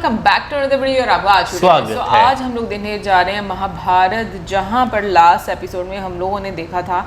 Welcome back to another video और आपका स्वागत है। आज हम लोग देखने जा रहे हैं महाभारत, जहाँ पर लास्ट एपिसोड में हम लोगों ने देखा था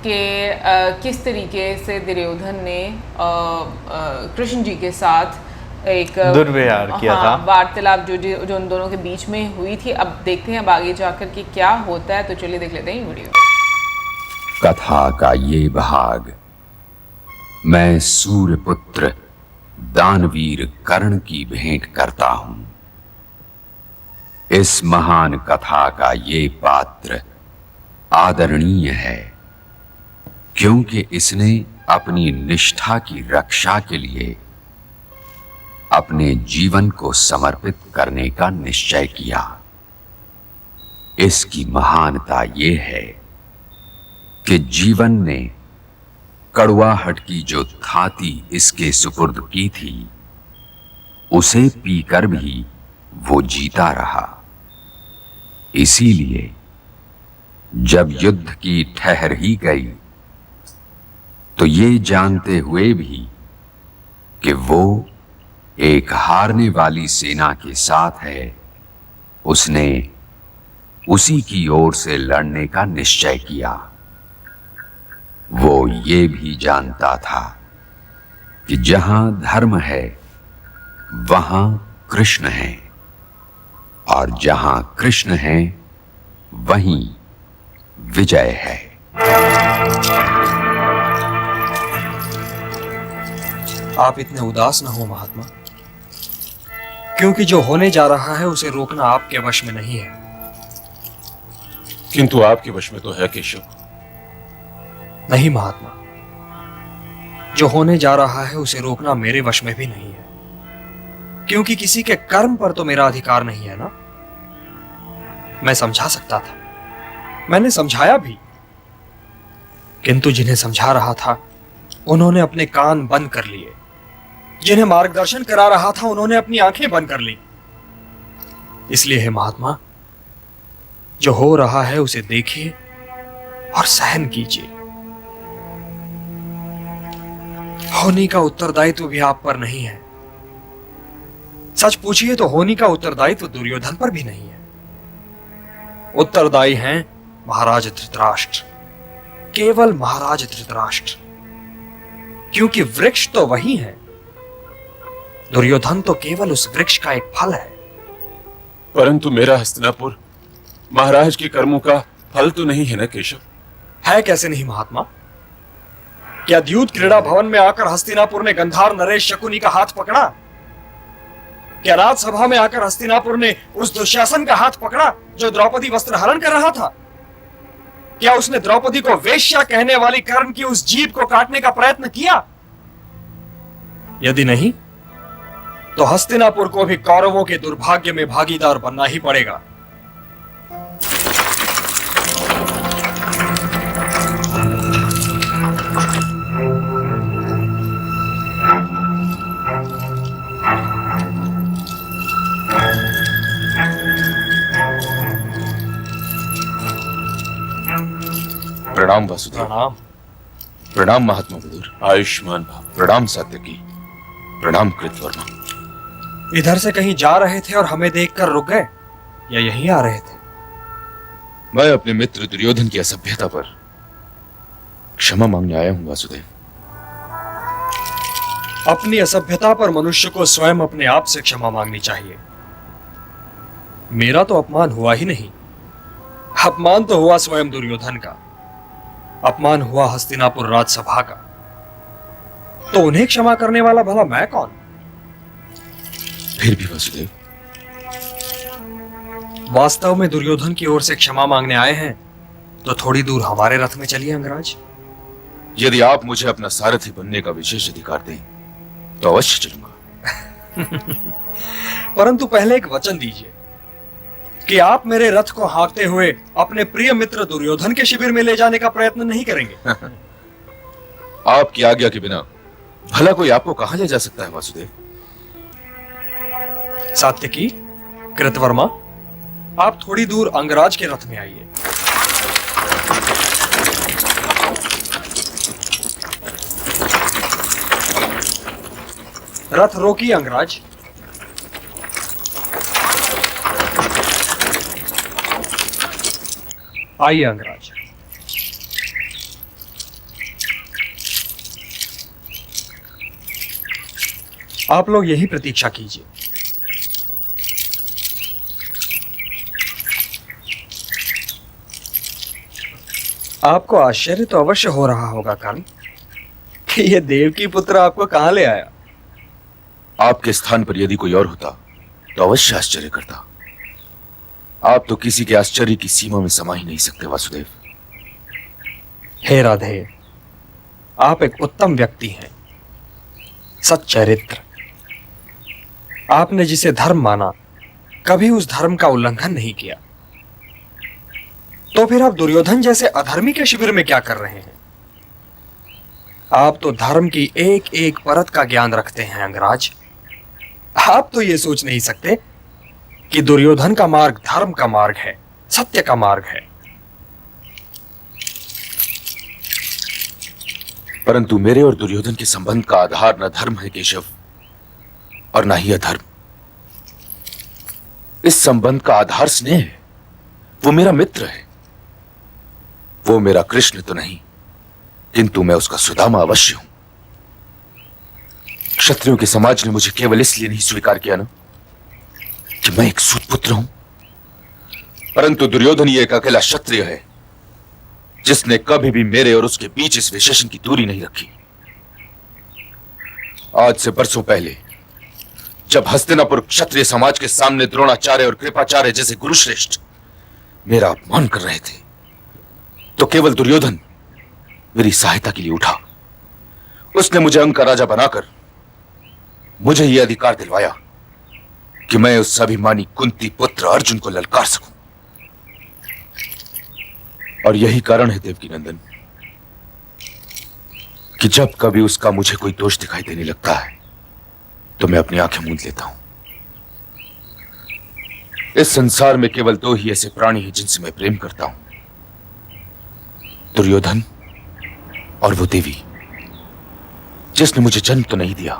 कि किस तरीके से दुर्योधन ने कृष्ण जी के साथ एक दुर्व्यवहार किया था। वार्तालाप जो उन दोनों के बीच में हुई थी। अब देखते हैं अब आगे जाकर के क्या होता है, तो चलिए देख लेते हैं ये वीडियो। कथा का ये भाग मैं सूर्यपुत्र दानवीर कर्ण की भेंट करता हूं। इस महान कथा का ये पात्र आदरणीय है क्योंकि इसने अपनी निष्ठा की रक्षा के लिए अपने जीवन को समर्पित करने का निश्चय किया। इसकी महानता ये है कि जीवन ने कड़वाहट की जो थाती इसके सुपुर्द की थी, उसे पीकर भी वो जीता रहा। इसीलिए जब युद्ध की ठहर ही गई तो ये जानते हुए भी कि वो एक हारने वाली सेना के साथ है, उसने उसी की ओर से लड़ने का निश्चय किया। वो ये भी जानता था कि जहां धर्म है वहां कृष्ण है, और जहां कृष्ण है वहीं विजय है। आप इतने उदास न हो महात्मा, क्योंकि जो होने जा रहा है उसे रोकना आपके वश में नहीं है। किंतु आपके वश में तो है केशव। नहीं महात्मा, जो होने जा रहा है उसे रोकना मेरे वश में भी नहीं है, क्योंकि किसी के कर्म पर तो मेरा अधिकार नहीं है ना। मैं समझा सकता था, मैंने समझाया भी, किंतु जिन्हें समझा रहा था उन्होंने अपने कान बंद कर लिए, जिन्हें मार्गदर्शन करा रहा था उन्होंने अपनी आंखें बंद कर ली। इसलिए हे महात्मा, जो हो रहा है उसे देखिए और सहन कीजिए। होनी का उत्तरदायित्व भी आप पर नहीं है। सच पूछिए तो होनी का उत्तरदायित्व दुर्योधन पर भी नहीं है। उत्तरदायी हैं महाराज धृतराष्ट्र, केवल महाराज धृतराष्ट्र, क्योंकि वृक्ष तो वही है। दुर्योधन तो केवल उस वृक्ष का एक फल है। परंतु मेरा हस्तिनापुर महाराज के कर्मों का फल तो नहीं है ना केशव। है कैसे नहीं महात्मा? क्या द्यूत क्रीड़ा भवन में आकर हस्तिनापुर ने गंधार नरेश शकुनी का हाथ पकड़ा? क्या राजसभा में आकर हस्तिनापुर ने उस दुशासन का हाथ पकड़ा जो द्रौपदी वस्त्र हरण कर रहा था? क्या उसने द्रौपदी को वेश्या कहने वाली कर्ण की उस जीभ को काटने का प्रयत्न किया? यदि नहीं, तो हस्तिनापुर को भी कौरवों के दुर्भाग्य में भागीदार बनना ही पड़ेगा। प्रणाम वासुदेव। प्रणाम। प्रणाम महात्मा विदुर। आयुष्मान भव। प्रणाम सात्यकी। प्रणाम कृतवर्मा। इधर से कहीं जा रहे थे और हमें देखकर रुक गए, या यहीं आ रहे थे? मैं अपने मित्र दुर्योधन की असभ्यता पर क्षमा मांगने आया हूं वासुदेव। अपनी असभ्यता पर मनुष्य को स्वयं अपने आप से क्षमा मांगनी चाहिए। मेरा तो अपमान हुआ ही नहीं। अपमान तो हुआ स्वयं दुर्योधन का, अपमान हुआ हस्तिनापुर राजसभा का। तो उन्हें क्षमा करने वाला भला मैं कौन? फिर भी वासुदेव, वास्तव में दुर्योधन की ओर से क्षमा मांगने आए हैं तो थोड़ी दूर हमारे रथ में चलिए अंगराज। यदि आप मुझे अपना सारथी बनने का विशेष अधिकार दें तो अवश्य चलूंगा। परंतु पहले एक वचन दीजिए कि आप मेरे रथ को हाँकते हुए अपने प्रिय मित्र दुर्योधन के शिविर में ले जाने का प्रयत्न नहीं करेंगे। आपकी आज्ञा के बिना भला कोई आपको कहां ले जा सकता है वासुदेव? सात्यकी, कृतवर्मा, आप थोड़ी दूर अंगराज के रथ में आइए। रथ रोकिए अंगराज। आइए अंगराज। आप लोग यही प्रतीक्षा कीजिए। आपको आश्चर्य तो अवश्य हो रहा होगा कर्ण कि ये देवकी पुत्र आपको कहां ले आया। आपके स्थान पर यदि कोई और होता तो अवश्य आश्चर्य करता। आप तो किसी के आश्चर्य की सीमा में समा ही नहीं सकते वासुदेव। हे राधे, आप एक उत्तम व्यक्ति हैं, सच्चरित्र। आपने जिसे धर्म माना कभी उस धर्म का उल्लंघन नहीं किया, तो फिर आप दुर्योधन जैसे अधर्मी के शिविर में क्या कर रहे हैं? आप तो धर्म की एक एक परत का ज्ञान रखते हैं अंगराज। आप तो ये सोच नहीं सकते कि दुर्योधन का मार्ग धर्म का मार्ग है, सत्य का मार्ग है। परंतु मेरे और दुर्योधन के संबंध का आधार न धर्म है केशव, और न ही अधर्म। इस संबंध का आधार स्नेह है। वो मेरा मित्र है। वो मेरा कृष्ण तो नहीं, किंतु मैं उसका सुदामा अवश्य हूं। क्षत्रियों के समाज ने मुझे केवल इसलिए नहीं स्वीकार किया ना कि मैं एक सूतपुत्र हूं, परंतु दुर्योधन ही एक अकेला क्षत्रिय है जिसने कभी भी मेरे और उसके बीच इस विशेषण की दूरी नहीं रखी। आज से बरसों पहले जब हस्तिनापुर क्षत्रिय समाज के सामने द्रोणाचार्य और कृपाचार्य जैसे गुरुश्रेष्ठ मेरा अपमान कर रहे थे, तो केवल दुर्योधन मेरी सहायता के लिए उठा। उसने मुझे अंक का राजा बनाकर मुझे यह अधिकार दिलवाया कि मैं उस अभिमानी कुंती पुत्र अर्जुन को ललकार सकूं। और यही कारण है देवकी नंदन कि जब कभी उसका मुझे कोई दोष दिखाई देने लगता है तो मैं अपनी आंखें मूंद लेता हूं। इस संसार में केवल दो ही ऐसे प्राणी हैं जिनसे मैं प्रेम करता हूं, दुर्योधन और वो देवी जिसने मुझे जन्म तो नहीं दिया,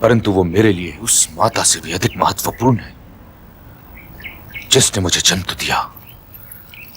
परंतु वो मेरे लिए उस माता से भी अधिक महत्वपूर्ण है जिसने मुझे जन्म तो दिया,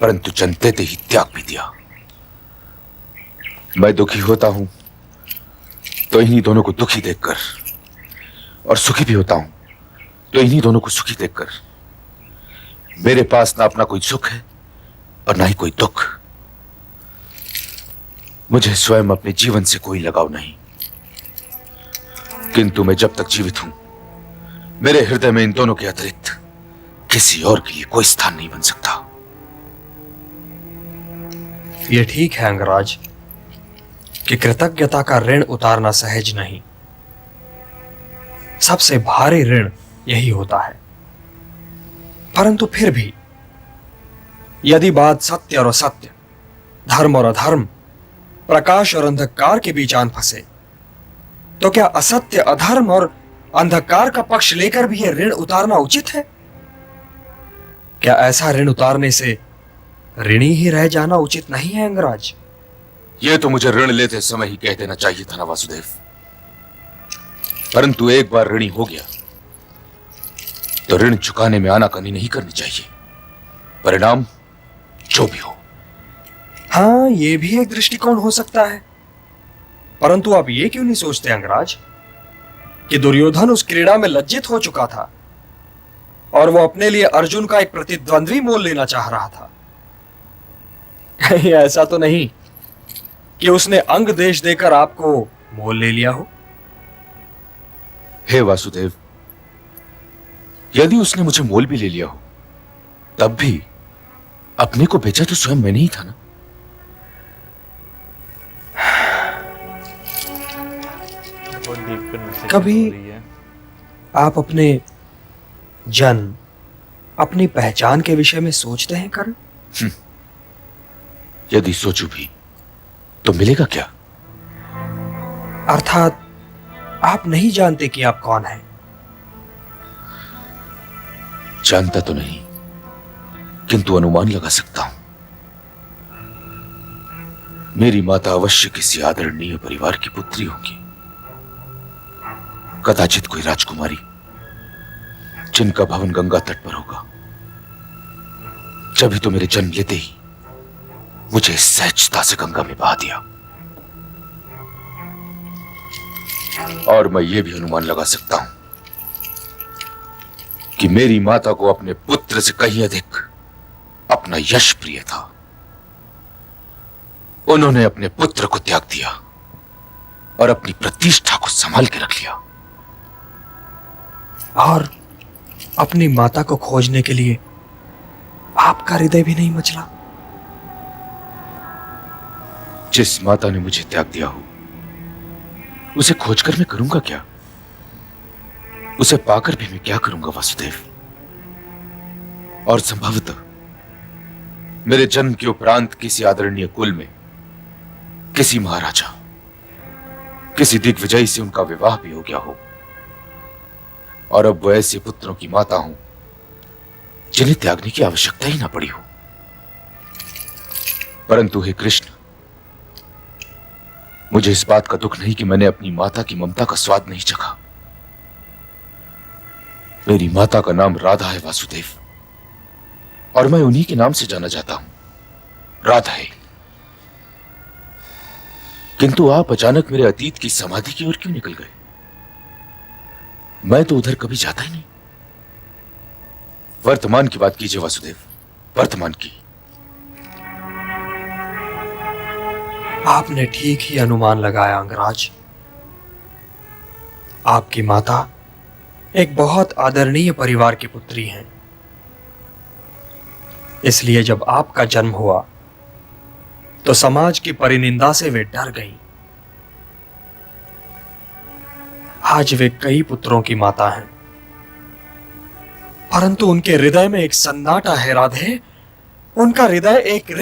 परंतु जन्म देते ही त्याग भी दिया। मैं दुखी होता हूं तो इन्हीं दोनों को दुखी देखकर, और सुखी भी होता हूं तो इन्हीं दोनों को सुखी देखकर। मेरे पास ना अपना कोई सुख है और ना ही कोई दुख। मुझे स्वयं अपने जीवन से कोई लगाव नहीं, किंतु मैं जब तक जीवित हूं मेरे हृदय में इन दोनों के अतिरिक्त किसी और के लिए कोई स्थान नहीं बन सकता। ये ठीक है अंगराज कि कृतज्ञता का ऋण उतारना सहज नहीं। सबसे भारी ऋण यही होता है। परंतु फिर भी यदि बात सत्य और असत्य, धर्म और अधर्म, प्रकाश और अंधकार के बीच आन फंसे, तो क्या असत्य, अधर्म और अंधकार का पक्ष लेकर भी यह ऋण उतारना उचित है? क्या ऐसा ऋण उतारने से ऋणी ही रह जाना उचित नहीं है अंगराज? यह तो मुझे ऋण लेते समय ही कह देना चाहिए था ना वासुदेव, परंतु एक बार ऋणी हो गया तो ऋण चुकाने में आनाकानी नहीं करनी चाहिए, परिणाम जो भी हो। हाँ, यह भी एक दृष्टिकोण हो सकता है। परंतु आप ये क्यों नहीं सोचते अंगराज कि दुर्योधन उस क्रीड़ा में लज्जित हो चुका था और वो अपने लिए अर्जुन का एक प्रतिद्वंद्वी मोल लेना चाह रहा था? कहीं ऐसा तो नहीं कि उसने अंग देश देकर आपको मोल ले लिया हो? हे वासुदेव, यदि उसने मुझे मोल भी ले लिया हो तब भी अपने को बेचा तो स्वयं मैंने ही था ना। कभी आप अपने जन्म, अपनी पहचान के विषय में सोचते हैं कर्ण? यदि सोचूं भी तो मिलेगा क्या? अर्थात आप नहीं जानते कि आप कौन हैं? जानता तो नहीं, किंतु अनुमान लगा सकता हूं। मेरी माता अवश्य किसी आदरणीय परिवार की पुत्री होगी, कदाचित कोई राजकुमारी जिनका भवन गंगा तट पर होगा। जब ही तो मेरे जन्म लेते ही मुझे सहजता से गंगा में बहा दिया। और मैं ये भी अनुमान लगा सकता हूं कि मेरी माता को अपने पुत्र से कहीं अधिक अपना यश प्रिय था। उन्होंने अपने पुत्र को त्याग दिया और अपनी प्रतिष्ठा को संभाल के रख लिया। और अपनी माता को खोजने के लिए आपका हृदय भी नहीं मचला? जिस माता ने मुझे त्याग दिया हो उसे खोजकर मैं करूंगा क्या? उसे पाकर भी मैं क्या करूंगा वासुदेव? और संभवतः मेरे जन्म के उपरांत किसी आदरणीय कुल में किसी महाराजा, किसी दिग्विजयी से उनका विवाह भी हो गया हो, और अब वो ऐसे पुत्रों की माता हूं जिन्हें त्यागने की आवश्यकता ही ना पड़ी हो। परंतु हे कृष्ण, मुझे इस बात का दुख नहीं कि मैंने अपनी माता की ममता का स्वाद नहीं चखा। मेरी माता का नाम राधा है वासुदेव, और मैं उन्हीं के नाम से जाना जाता हूं, राधा है। किंतु आप अचानक मेरे अतीत की समाधि की ओर क्यों निकल गए? मैं तो उधर कभी जाता ही नहीं। वर्तमान की बात कीजिए वासुदेव, वर्तमान की। आपने ठीक ही अनुमान लगाया अंगराज। आपकी माता एक बहुत आदरणीय परिवार की पुत्री हैं। इसलिए जब आपका जन्म हुआ तो समाज की परिनिंदा से वे डर गईं। आज वे कई पुत्रों की माता हैं, परंतु उनके हृदय में एक सन्नाटा है राधे। उनका हृदय एक